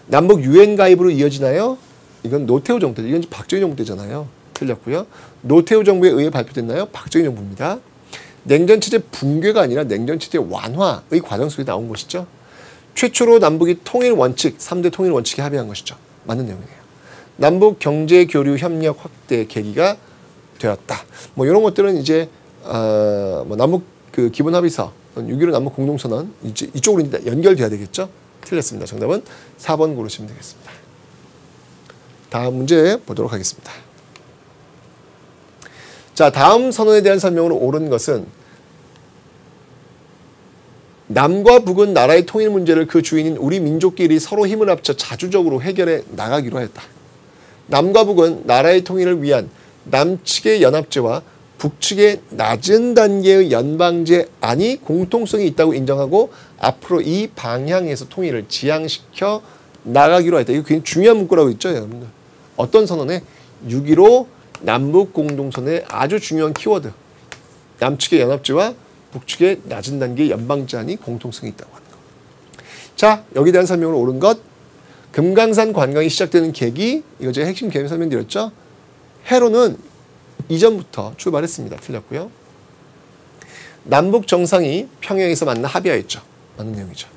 A: 남북 유엔 가입으로 이어지나요? 이건 노태우 정부 때, 이건 박정희 정부 때잖아요. 틀렸고요. 노태우 정부에 의해 발표됐나요? 박정희 정부입니다. 냉전체제 붕괴가 아니라 냉전체제 완화의 과정 속에 나온 것이죠. 최초로 남북이 통일 원칙, 3대 통일 원칙에 합의한 것이죠. 맞는 내용이에요. 남북 경제 교류 협력 확대 계기가 되었다. 뭐 이런 것들은 이제 뭐 남북 그 기본 합의서, 6.15 남북 공동선언 이쪽으로 이제 연결돼야 되겠죠? 틀렸습니다. 정답은 4번 고르시면 되겠습니다. 다음 문제 보도록 하겠습니다. 자, 다음 선언에 대한 설명으로 옳은 것은 남과 북은 나라의 통일 문제를 그 주인인 우리 민족끼리 서로 힘을 합쳐 자주적으로 해결해 나가기로 하였다. 남과 북은 나라의 통일을 위한 남측의 연합제와 북측의 낮은 단계의 연방제 안이 공통성이 있다고 인정하고 앞으로 이 방향에서 통일을 지향시켜 나가기로 했다. 이거 굉장히 중요한 문구라고 있죠, 여러분들. 어떤 선언에? 6.15 남북 공동선언의 아주 중요한 키워드. 남측의 연합제와 북측의 낮은 단계의 연방제 안이 공통성이 있다고 하는 것. 자, 여기에 대한 설명으로 옳은 것. 금강산 관광이 시작되는 계기. 이거 제가 핵심 개념 설명드렸죠. 해로는 이전부터 출발했습니다. 틀렸고요. 남북 정상이 평양에서 만나 합의하였죠. 맞는 내용이죠.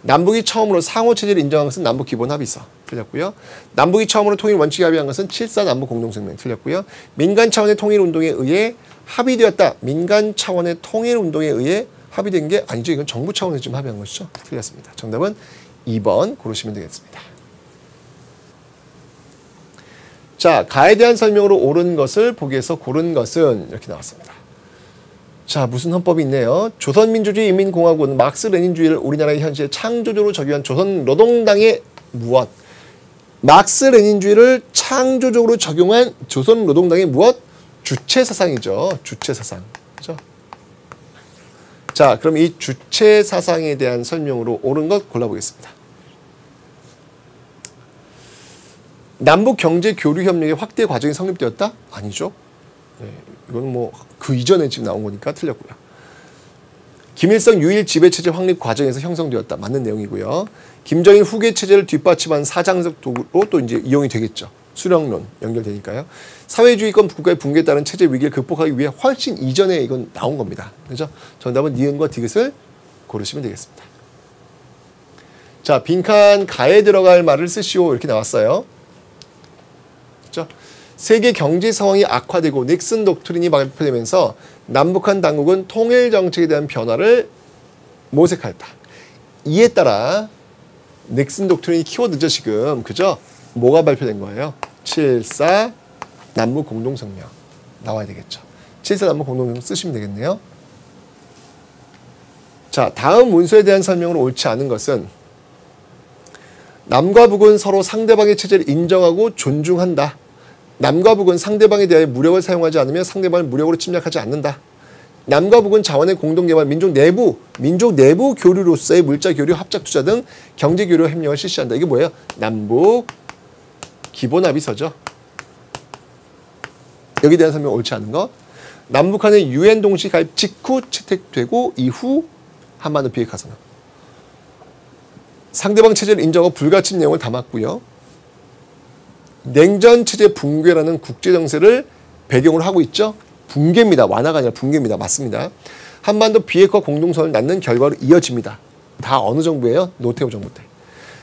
A: 남북이 처음으로 상호체제를 인정한 것은 남북기본합의서. 틀렸고요. 남북이 처음으로 통일 원칙에 합의한 것은 7.4 남북 공동성명. 틀렸고요. 민간 차원의 통일운동에 의해 합의되었다. 민간 차원의 통일운동에 의해 합의된 게 아니죠. 이건 정부 차원에서 지금 합의한 것이죠. 틀렸습니다. 정답은 2번 고르시면 되겠습니다. 자, 가에 대한 설명으로 옳은 것을 보기에서 고른 것은 이렇게 나왔습니다. 자, 무슨 헌법이 있네요. 조선민주주의 인민공화국은 막스 레닌주의를 우리나라의 현실에 창조적으로 적용한 조선노동당의 무엇? 막스 레닌주의를 창조적으로 적용한 조선노동당의 무엇? 주체사상이죠. 주체사상. 그렇죠? 자, 그럼 이 주체사상에 대한 설명으로 옳은 것 골라보겠습니다. 남북 경제 교류 협력의 확대 과정이 성립되었다? 아니죠. 네, 이건 뭐 그 이전에 지금 나온 거니까 틀렸고요. 김일성 유일 지배체제 확립 과정에서 형성되었다. 맞는 내용이고요. 김정일 후계 체제를 뒷받침한 사장적 도구로 또 이제 이용이 되겠죠. 수령론 연결되니까요. 사회주의권 국가의 붕괴에 따른 체제 위기를 극복하기 위해 훨씬 이전에 이건 나온 겁니다. 그죠? 정답은 니은과 디귿을 고르시면 되겠습니다. 자, 빈칸 가에 들어갈 말을 쓰시오. 이렇게 나왔어요. 그죠? 세계 경제 상황이 악화되고 닉슨 독트린이 발표되면서 남북한 당국은 통일 정책에 대한 변화를 모색하였다. 이에 따라 닉슨 독트린이 키워드죠, 지금. 그죠? 뭐가 발표된 거예요? 7.4 남북 공동성명 나와야 되겠죠. 7.4 남북 공동성명 쓰시면 되겠네요. 자, 다음 문서에 대한 설명으로 옳지 않은 것은 남과 북은 서로 상대방의 체제를 인정하고 존중한다. 남과 북은 상대방에 대해 무력을 사용하지 않으며 상대방을 무력으로 침략하지 않는다. 남과 북은 자원의 공동개발, 민족 내부 교류로서의 물자 교류, 합작 투자 등 경제 교류 협력을 실시한다. 이게 뭐예요? 남북 기본 합의서죠. 여기에 대한 설명 옳지 않은 것. 남북한의 유엔 동시 가입 직후 채택되고 이후 한반도 비핵화선언. 상대방 체제를 인정하고 불가침 내용을 담았고요. 냉전 체제 붕괴라는 국제 정세를 배경으로 하고 있죠. 붕괴입니다. 완화가 아니라 붕괴입니다. 맞습니다. 한반도 비핵화 공동선을 낳는 결과로 이어집니다. 다 어느 정부예요? 노태우 정부 때.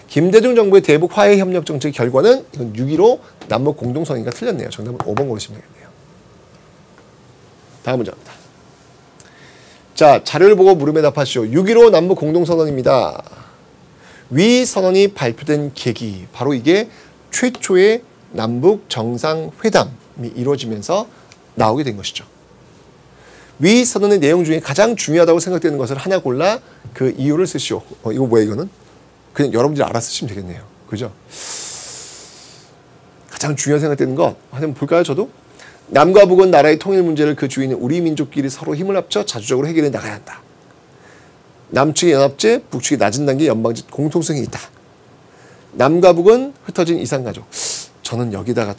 A: 김대중 정부의 대북 화해 협력 정책의 결과는 이건 6.15 남북 공동선언이니까 틀렸네요. 정답은 5번 고르시면 되겠네요. 다음 문제입니다. 자, 자료를 보고 물음에 답하시오. 6.15 남북 공동선언입니다. 위 선언이 발표된 계기, 바로 이게 최초의 남북 정상회담이 이루어지면서 나오게 된 것이죠. 위 선언의 내용 중에 가장 중요하다고 생각되는 것을 하나 골라 그 이유를 쓰시오. 이거 뭐야 이거는? 그냥 여러분들이 알아 쓰시면 되겠네요. 그죠? 가장 중요하게 생각되는 것 한번 볼까요? 저도? 남과 북은 나라의 통일 문제를 그 주인인 우리 민족끼리 서로 힘을 합쳐 자주적으로 해결해 나가야 한다. 남측의 연합제, 북측의 낮은 단계 연방제 공통성이 있다. 남과 북은 흩어진 이산가족. 저는 여기다가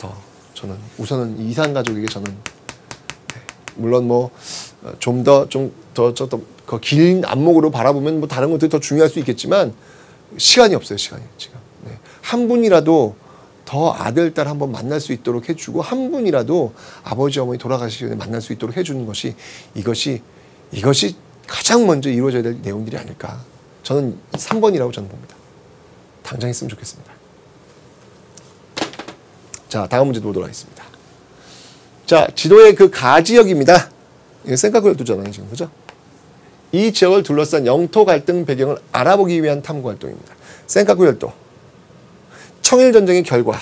A: 저는 우선은 이 이산가족에게 저는 물론 뭐 좀 더 긴 안목으로 바라보면 뭐 다른 것들이 더 중요할 수 있겠지만 시간이 없어요. 시간이 지금. 네. 한 분이라도 더 아들, 딸 한번 만날 수 있도록 해주고 한 분이라도 아버지, 어머니 돌아가시기 전에 만날 수 있도록 해주는 것이 이것이 가장 먼저 이루어져야 될 내용들이 아닐까. 저는 3번이라고 저는 봅니다. 당장 했으면 좋겠습니다. 자, 다음 문제 보도록 하겠습니다. 자, 지도의 그 가지역입니다. 이게 센카쿠 열도잖아요, 지금. 그죠? 이 지역을 둘러싼 영토 갈등 배경을 알아보기 위한 탐구 활동입니다. 센카쿠 열도. 청일 전쟁의 결과.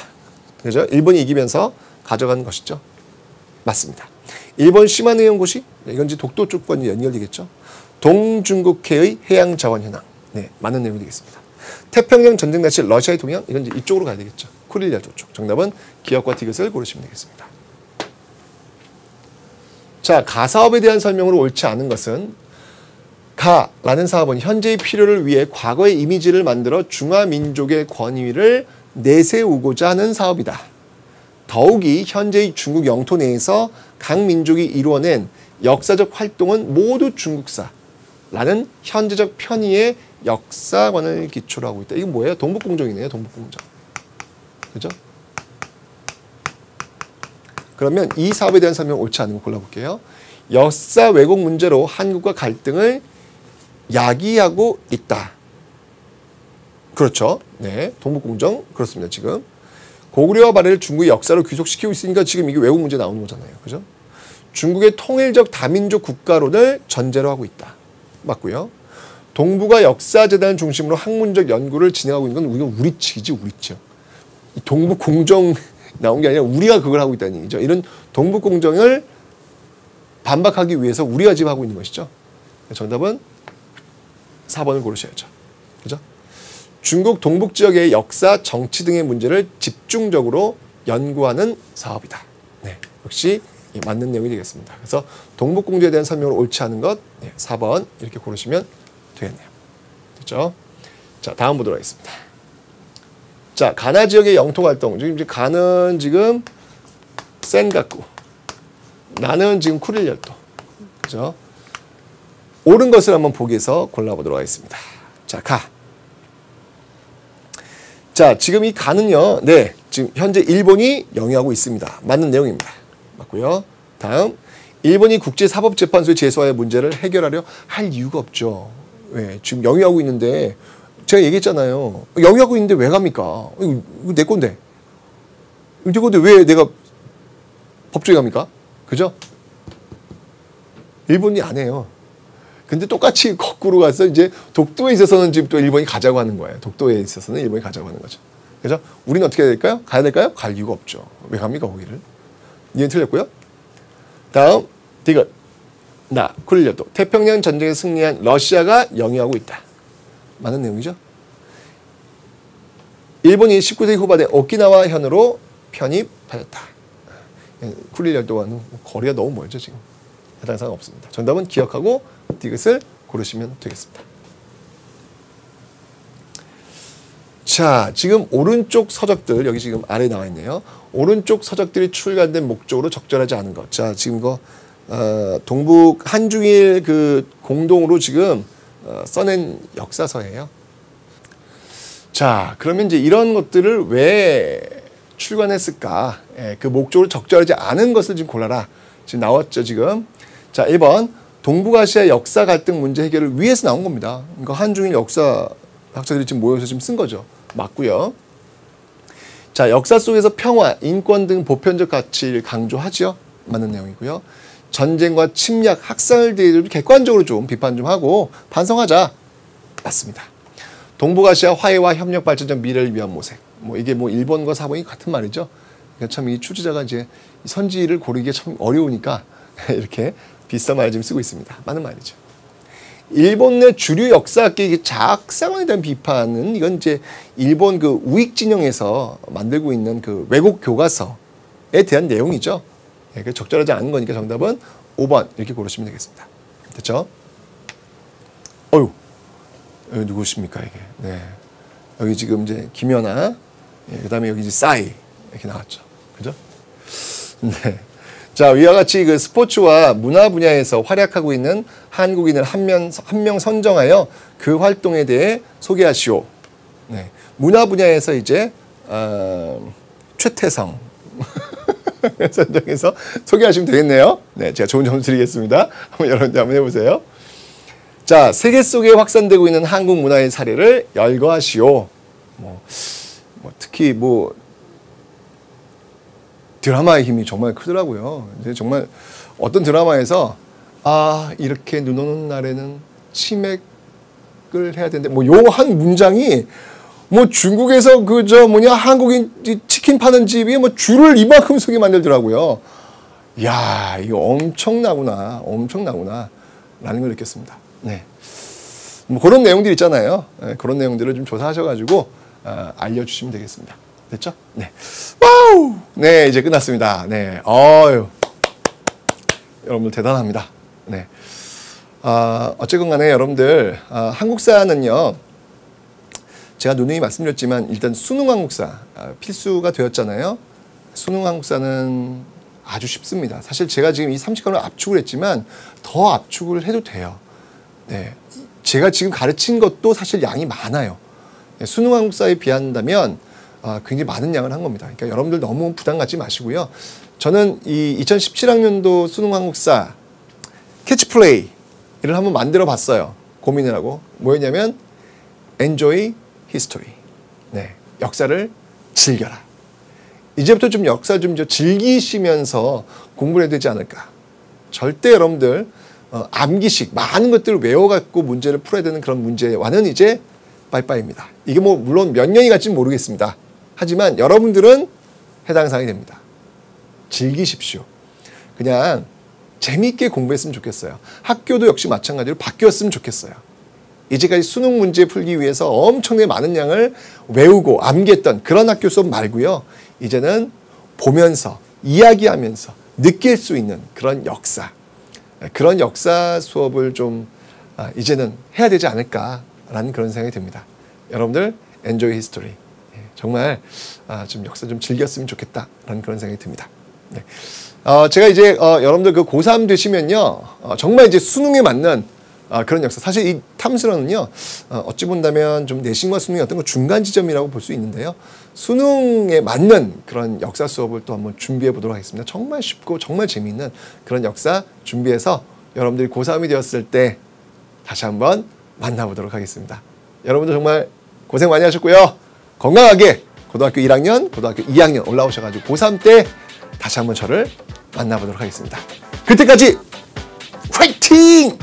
A: 그죠? 일본이 이기면서 가져간 것이죠. 맞습니다. 일본 시마네 연고시. 이건 이제 독도 쪽과 연결되겠죠. 동중국해의 해양 자원 현황. 네, 많은 내용이 되겠습니다. 태평양 전쟁 당시 러시아의 동향. 이건 이제 이쪽으로 가야 되겠죠. 쿠릴 열도 쪽. 정답은 기역과 디귿을 고르시면 되겠습니다. 자, 가사업에 대한 설명으로 옳지 않은 것은 가라는 사업은 현재의 필요를 위해 과거의 이미지를 만들어 중화민족의 권위를 내세우고자 하는 사업이다. 더욱이 현재의 중국 영토 내에서 각 민족이 이루어낸 역사적 활동은 모두 중국사라는 현재적 편의의 역사관을 기초로 하고 있다. 이게 뭐예요? 동북공정이네요. 동북공정. 그죠? 그러면 이 사업에 대한 설명 옳지 않은 거 골라볼게요. 역사 왜곡 문제로 한국과 갈등을 야기하고 있다. 그렇죠. 네, 동북공정 그렇습니다. 지금 고구려와 발해를 중국의 역사로 귀속시키고 있으니까 지금 이게 왜곡 문제 나오는 거잖아요. 그죠? 중국의 통일적 다민족 국가론을 전제로 하고 있다. 맞고요. 동북아 역사재단을 중심으로 학문적 연구를 진행하고 있는 건 우리 측이지, 우리 측. 동북공정 나온 게 아니라 우리가 그걸 하고 있다는 얘기죠. 이런 동북공정을 반박하기 위해서 우리가 지금 하고 있는 것이죠. 정답은 4번을 고르셔야죠. 그죠? 중국 동북 지역의 역사, 정치 등의 문제를 집중적으로 연구하는 사업이다. 네, 역시 맞는 내용이 되겠습니다. 그래서 동북공주에 대한 설명을 옳지 않은 것 4번 이렇게 고르시면 되겠네요. 됐죠? 자, 다음 보도록 하겠습니다. 자, 가나 지역의 영토 활동. 지금 가는 지금 센가쿠. 나는 지금 쿠릴 열도. 그죠? 옳은 것을 한번 보기 위해서 골라보도록 하겠습니다. 자, 가. 자, 지금 이 가는요. 네, 지금 현재 일본이 영위하고 있습니다. 맞는 내용입니다. 맞고요. 다음, 일본이 국제사법재판소에 제소하여 문제를 해결하려 할 이유가 없죠. 네, 지금 영위하고 있는데 제가 얘기했잖아요. 영위하고 있는데 왜 갑니까? 이거 내 건데. 내 건데 왜 내가 법정에 갑니까? 그죠? 일본이 안 해요. 근데 똑같이 거꾸로 가서 이제 독도에 있어서는 지금 또 일본이 가자고 하는 거예요. 독도에 있어서는 일본이 가자고 하는 거죠. 그죠? 우리는 어떻게 해야 될까요? 가야 될까요? 갈 이유가 없죠. 왜 갑니까, 거기를? 이해는 틀렸고요. 다음, 디귿. 나, 쿠릴 열도. 태평양 전쟁에 승리한 러시아가 영위하고 있다. 많은 내용이죠. 일본이 19세기 후반에 오키나와 현으로 편입하였다. 쿠릴 열도와는 거리가 너무 멀죠, 지금. 해당 사항 없습니다. 정답은 기억하고 디귿을 고르시면 되겠습니다. 자, 지금 오른쪽 서적들, 여기 지금 아래에 나와 있네요. 오른쪽 서적들이 출간된 목적으로 적절하지 않은 것. 자, 지금 이거, 동북 한중일 그 공동으로 지금 써낸 역사서예요. 자, 그러면 이제 이런 것들을 왜 출간했을까? 그 목적으로 적절하지 않은 것을 지금 골라라. 지금 나왔죠, 지금. 자, 1번. 동북아시아 역사 갈등 문제 해결을 위해서 나온 겁니다. 그러니까 한중일 역사 학자들이 지금 모여서 지금 쓴 거죠. 맞고요. 자, 역사 속에서 평화, 인권 등 보편적 가치를 강조하죠. 맞는 내용이고요. 전쟁과 침략, 학살에 대해서도 객관적으로 좀 비판 좀 하고 반성하자. 맞습니다. 동북아시아 화해와 협력 발전적 미래를 위한 모색. 뭐 이게 뭐 1번과 4번이 같은 말이죠. 그러니까 참 이 취지자가 이제 선지를 고르기가 참 어려우니까 이렇게 비슷한 말을 지금 쓰고 있습니다. 맞는 말이죠. 일본 내 주류 역사학계의 작상원에 대한 비판은 이건 이제 일본 그 우익 진영에서 만들고 있는 그 왜곡 교과서에 대한 내용이죠. 예, 적절하지 않은 거니까 정답은 5번 이렇게 고르시면 되겠습니다. 됐죠? 어휴, 여기 누구십니까 이게? 네, 여기 지금 이제 김연아, 예, 그다음에 여기 이제 싸이 이렇게 나왔죠. 그죠? 네. 자, 위와 같이 그 스포츠와 문화 분야에서 활약하고 있는 한국인을 한 명 선정하여 그 활동에 대해 소개하시오. 네. 문화 분야에서 이제 최태성 선정해서 소개하시면 되겠네요. 네, 제가 좋은 점수 드리겠습니다. 한번 여러분들 한번 해보세요. 자, 세계 속에 확산되고 있는 한국 문화의 사례를 열거하시오. 특히 드라마의 힘이 정말 크더라고요. 이제 정말 어떤 드라마에서 이렇게 눈 오는 날에는 치맥을 해야 되는데 뭐 요 한 문장이 뭐 중국에서 한국인 치킨 파는 집이 뭐 줄을 이만큼 서게 만들더라고요. 야, 이거 엄청나구나 라는 걸 느꼈습니다. 네. 뭐 그런 내용들 있잖아요. 네, 그런 내용들을 좀 조사하셔가지고 알려주시면 되겠습니다. 됐죠? 네. 와우! 네, 이제 끝났습니다. 네. 여러분들 대단합니다. 네. 어쨌건 간에 여러분들, 한국사는요, 제가 누누이 말씀드렸지만, 일단 수능 한국사, 필수가 되었잖아요. 수능 한국사는 아주 쉽습니다. 사실 제가 지금 이 30강을 압축을 했지만, 더 압축을 해도 돼요. 네. 제가 지금 가르친 것도 사실 양이 많아요. 네, 수능 한국사에 비한다면, 굉장히 많은 양을 한 겁니다. 그러니까 여러분들 너무 부담 갖지 마시고요. 저는 이 2017학년도 수능 한국사 캐치플레이를 한번 만들어 봤어요. 고민을 하고. 뭐였냐면 Enjoy History. 네, 역사를 즐겨라. 이제부터 좀 역사 좀 즐기시면서 공부를 해야 되지 않을까. 절대 여러분들 암기식 많은 것들을 외워갖고 문제를 풀어야 되는 그런 문제와는 이제 빠이빠이입니다. 이게 뭐 물론 몇 년이 갈지는 모르겠습니다. 하지만 여러분들은 해당 사항이 됩니다. 즐기십시오. 그냥 재미있게 공부했으면 좋겠어요. 학교도 역시 마찬가지로 바뀌었으면 좋겠어요. 이제까지 수능 문제 풀기 위해서 엄청나게 많은 양을 외우고 암기했던 그런 학교 수업 말고요. 이제는 보면서 이야기하면서 느낄 수 있는 그런 역사. 그런 역사 수업을 좀 이제는 해야 되지 않을까라는 그런 생각이 듭니다. 여러분들 Enjoy History. 정말 좀 역사 좀 즐겼으면 좋겠다라는 그런 생각이 듭니다. 네. 제가 이제 여러분들 그 고3 되시면요. 정말 이제 수능에 맞는 그런 역사. 사실 이 탐스런은요. 어찌 본다면 좀 내신과 수능의 어떤 중간 지점이라고 볼 수 있는데요. 수능에 맞는 그런 역사 수업을 또 한번 준비해 보도록 하겠습니다. 정말 쉽고 정말 재미있는 그런 역사 준비해서 여러분들이 고3이 되었을 때 다시 한번 만나보도록 하겠습니다. 여러분들 정말 고생 많이 하셨고요. 건강하게 고등학교 1학년, 고등학교 2학년 올라오셔가지고 고3 때 다시 한번 저를 만나보도록 하겠습니다. 그때까지 화이팅!